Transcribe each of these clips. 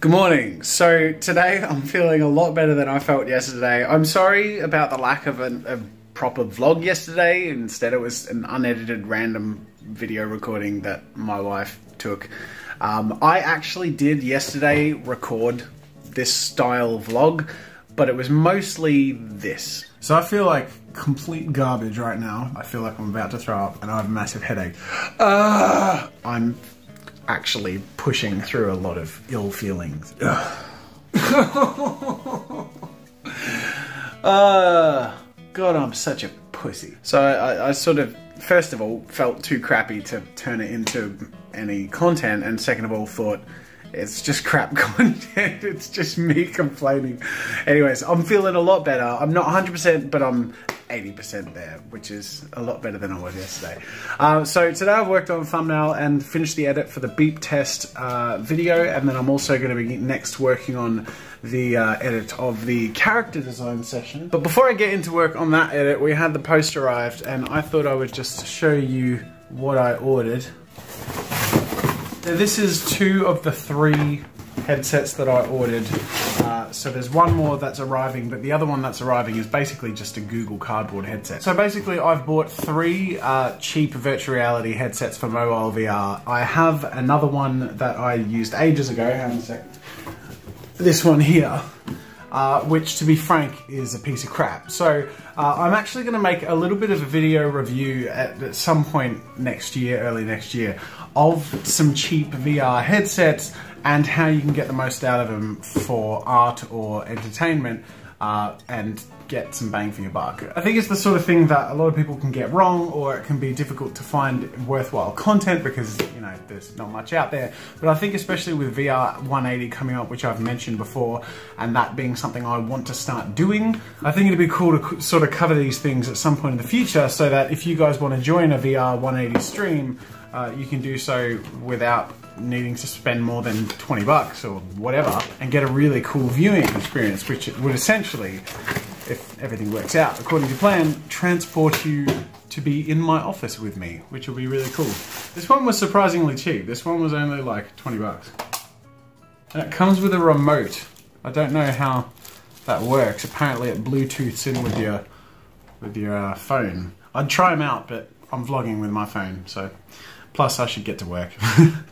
Good morning. So today I'm feeling a lot better than I felt yesterday. I'm sorry about the lack of a proper vlog yesterday. Instead it was an unedited random video recording that my wife took. I actually did yesterday record this style vlog, but it was mostly this. So I feel like complete garbage right now. I feel like I'm about to throw up and I have a massive headache. I'm actually pushing through a lot of ill feelings. God, I'm such a pussy. So I sort of, first of all, felt too crappy to turn it into any content, and second of all thought, it's just crap content. It's just me complaining. Anyways, I'm feeling a lot better. I'm not 100%, but I'm 80% there, which is a lot better than I was yesterday. So today I've worked on a thumbnail and finished the edit for the beep test video, and then I'm also going to be next working on the edit of the character design session. But before I get into work on that edit, we had the post arrived, and I thought I would just show you what I ordered. Now, this is 2 of the 3 headsets that I ordered. So there's one more that's arriving, but the other one that's arriving is basically just a Google Cardboard headset. So basically I've bought 3 cheap virtual reality headsets for mobile VR. I have another one that I used ages ago, hang on a sec. This one here, which to be frank is a piece of crap. So I'm actually going to make a little bit of a video review at some point next year, early next year, of some cheap VR headsets and how you can get the most out of them for art or entertainment and get some bang for your buck. I think it's the sort of thing that a lot of people can get wrong, or it can be difficult to find worthwhile content because, you know, there's not much out there. But I think especially with VR 180 coming up, which I've mentioned before, and that being something I want to start doing, I think it'd be cool to sort of cover these things at some point in the future, so that if you guys want to join a VR 180 stream, you can do so without needing to spend more than 20 bucks or whatever, and get a really cool viewing experience, which would essentially, if everything works out according to plan, transport you to be in my office with me, which will be really cool. This one was surprisingly cheap. This one was only like 20 bucks. And it comes with a remote. I don't know how that works. Apparently it Bluetooths in with your phone. I'd try them out, but I'm vlogging with my phone, so plus I should get to work.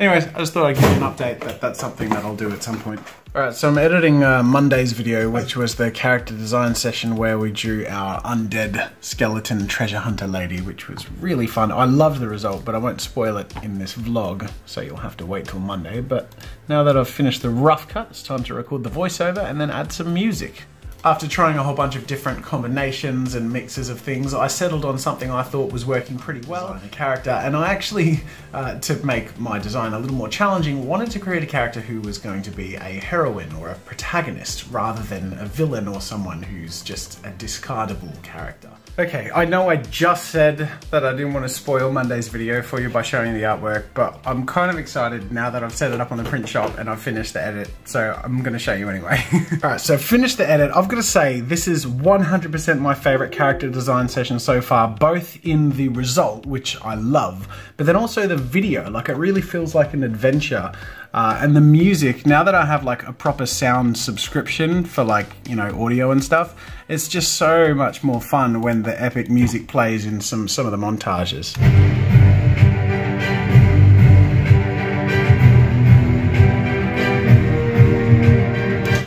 Anyways, I just thought I'd give you an update that that's something that I'll do at some point. Alright, so I'm editing Monday's video, which was the character design session where we drew our undead skeleton treasure hunter lady, which was really fun. I loved the result, but I won't spoil it in this vlog, so you'll have to wait till Monday. But now that I've finished the rough cut, it's time to record the voiceover and then add some music. After trying a whole bunch of different combinations and mixes of things, I settled on something I thought was working pretty well in a character, and I actually, to make my design a little more challenging, wanted to create a character who was going to be a heroine or a protagonist rather than a villain or someone who's just a discardable character. Okay, I know I just said that I didn't want to spoil Monday's video for you by showing the artwork, but I'm kind of excited now that I've set it up on the print shop and I've finished the edit, so I'm going to show you anyway. Alright, so I've finished the edit. I've got to say, this is 100% my favourite character design session so far, both in the result, which I love, but then also the video. Like, it really feels like an adventure. And the music, now that I have like a proper sound subscription for, like, you know, audio and stuff, it's just so much more fun when the epic music plays in some of the montages.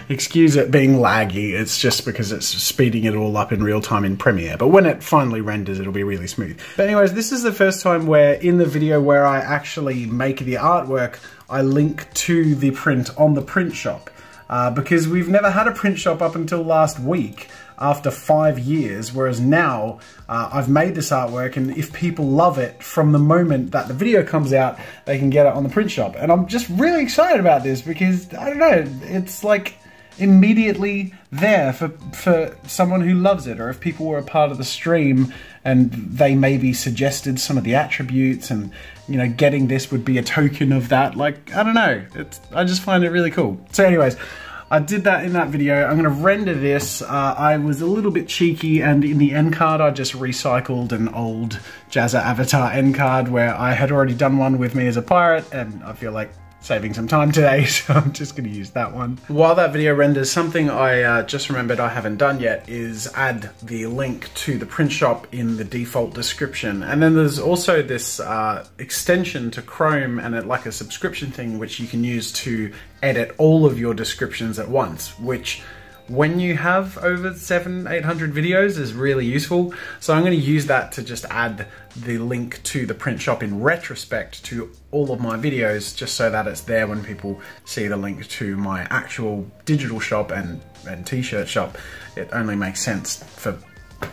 Excuse it being laggy, it's just because it's speeding it all up in real time in Premiere, but when it finally renders it'll be really smooth. But anyways, this is the first time where in the video where I actually make the artwork, I link to the print on the print shop, because we've never had a print shop up until last week after 5 years, whereas now I've made this artwork, and if people love it from the moment that the video comes out, they can get it on the print shop. And I'm just really excited about this because, I don't know, it's like immediately there for someone who loves it, or if people were a part of the stream and they maybe suggested some of the attributes, and, you know, getting this would be a token of that. Like, I don't know, I just find it really cool. So anyways, I did that in that video. I'm gonna render this. I was a little bit cheeky, and in the end card I just recycled an old Jazza avatar end card where I had already done one with me as a pirate, and I feel like saving some time today, so I'm just going to use that one. While that video renders, something I just remembered I haven't done yet is add the link to the print shop in the default description. And then there's also this extension to Chrome and like a subscription thing which you can use to edit all of your descriptions at once, which when you have over 700-800 videos is really useful. So I'm going to use that to just add the link to the print shop in retrospect to all of my videos, just so that it's there when people see the link to my actual digital shop and t-shirt shop. It only makes sense for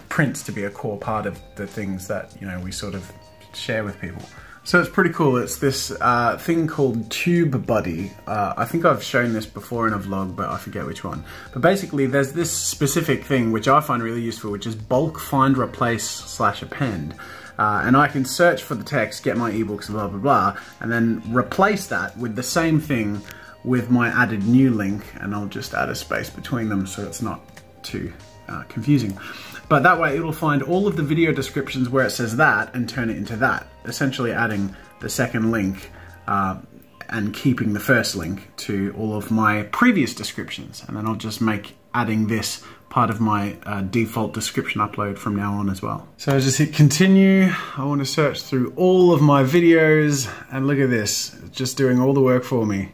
prints to be a core part of the things that, you know, we sort of share with people. So it's pretty cool. It's this thing called TubeBuddy. I think I've shown this before in a vlog, but I forget which one. But basically there's this specific thing which I find really useful, which is bulk find replace / append. And I can search for the text, get my ebooks, blah, blah, blah, and then replace that with the same thing with my added new link, and I'll just add a space between them so it's not too confusing. But that way it'll find all of the video descriptions where it says that and turn it into that, essentially adding the second link and keeping the first link to all of my previous descriptions. And then I'll just make adding this part of my default description upload from now on as well. So I just hit continue. I want to search through all of my videos, and look at this, it's just doing all the work for me.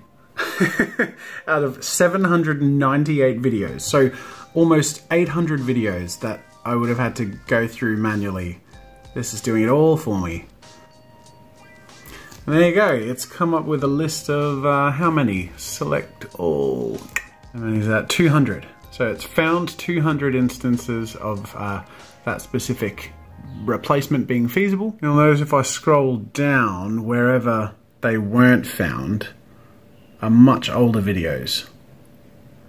Out of 798 videos, so almost 800 videos that I would have had to go through manually. This is doing it all for me. And there you go, it's come up with a list of how many? Select all. How many is that? 200. So it's found 200 instances of that specific replacement being feasible. You'll notice if I scroll down, wherever they weren't found are much older videos.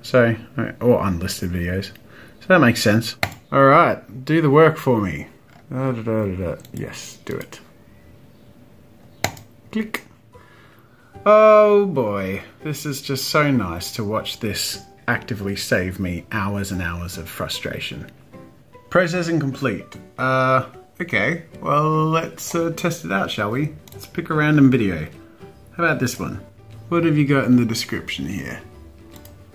So, or unlisted videos. So that makes sense. Alright, do the work for me. Yes, do it. Click. Oh boy, this is just so nice to watch this actively save me hours and hours of frustration. Processing complete. Okay, well let's test it out, shall we? Let's pick a random video. How about this one? What have you got in the description here?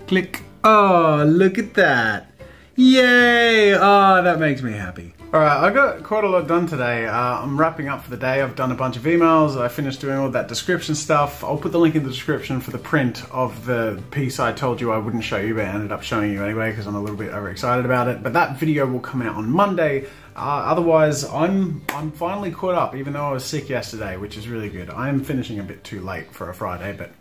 Click. Oh, look at that. Yay! Oh, that makes me happy. Alright, I got quite a lot done today. I'm wrapping up for the day. I've done a bunch of emails. I finished doing all that description stuff. I'll put the link in the description for the print of the piece I told you I wouldn't show you, but I ended up showing you anyway because I'm a little bit overexcited about it. But that video will come out on Monday. Otherwise, I'm finally caught up, even though I was sick yesterday, which is really good. I am finishing a bit too late for a Friday, but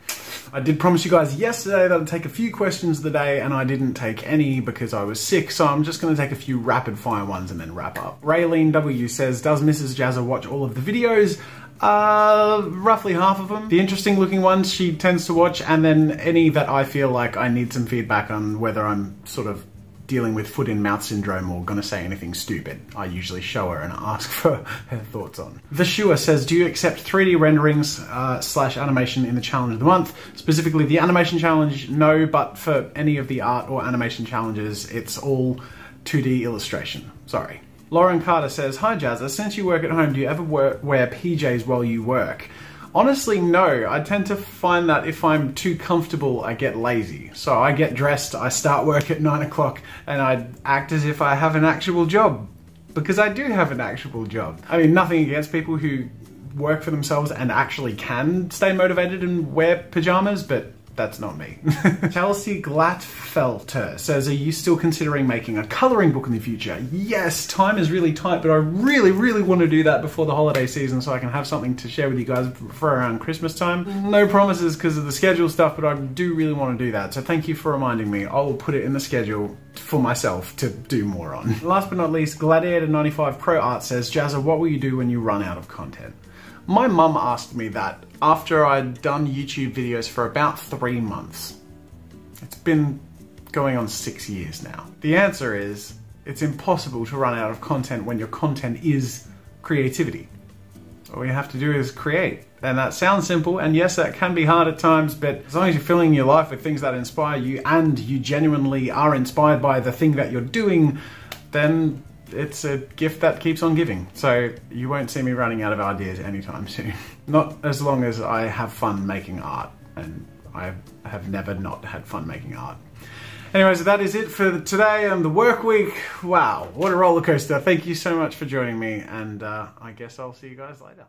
I did promise you guys yesterday that I'd take a few questions of the day, and I didn't take any because I was sick, so I'm just going to take a few rapid fire ones and then wrap up. Raylene W says, does Mrs. Jazza watch all of the videos? Roughly half of them. The interesting looking ones she tends to watch, and then any that I feel like I need some feedback on whether I'm sort of dealing with foot in mouth syndrome or gonna say anything stupid, I usually show her and ask for her thoughts on. Vishua says, do you accept 3D renderings / animation in the challenge of the month? Specifically the animation challenge, no, but for any of the art or animation challenges, it's all 2D illustration. Sorry. Lauren Carter says, hi Jazza, since you work at home, do you ever wear PJs while you work? Honestly, no. I tend to find that if I'm too comfortable, I get lazy. So I get dressed, I start work at 9 o'clock, and I act as if I have an actual job. Because I do have an actual job. I mean, nothing against people who work for themselves and actually can stay motivated and wear pajamas, but that's not me. Chelsea Glatfelter says, are you still considering making a colouring book in the future? Yes, time is really tight, but I really, really want to do that before the holiday season so I can have something to share with you guys for around Christmas time. No promises because of the schedule stuff, but I do really want to do that. So thank you for reminding me. I will put it in the schedule for myself to do more on. Last but not least, Gladiator95 Pro Art says, Jazza, what will you do when you run out of content? My mum asked me that after I'd done YouTube videos for about 3 months. It's been going on 6 years now. The answer is, it's impossible to run out of content when your content is creativity. All you have to do is create. And that sounds simple, and yes, that can be hard at times, but as long as you're filling your life with things that inspire you and you genuinely are inspired by the thing that you're doing, then it's a gift that keeps on giving. So you won't see me running out of ideas anytime soon. Not as long as I have fun making art. and I have never not had fun making art. Anyways, that is it for today and the work week. Wow, what a roller coaster. Thank you so much for joining me, and I guess I'll see you guys later.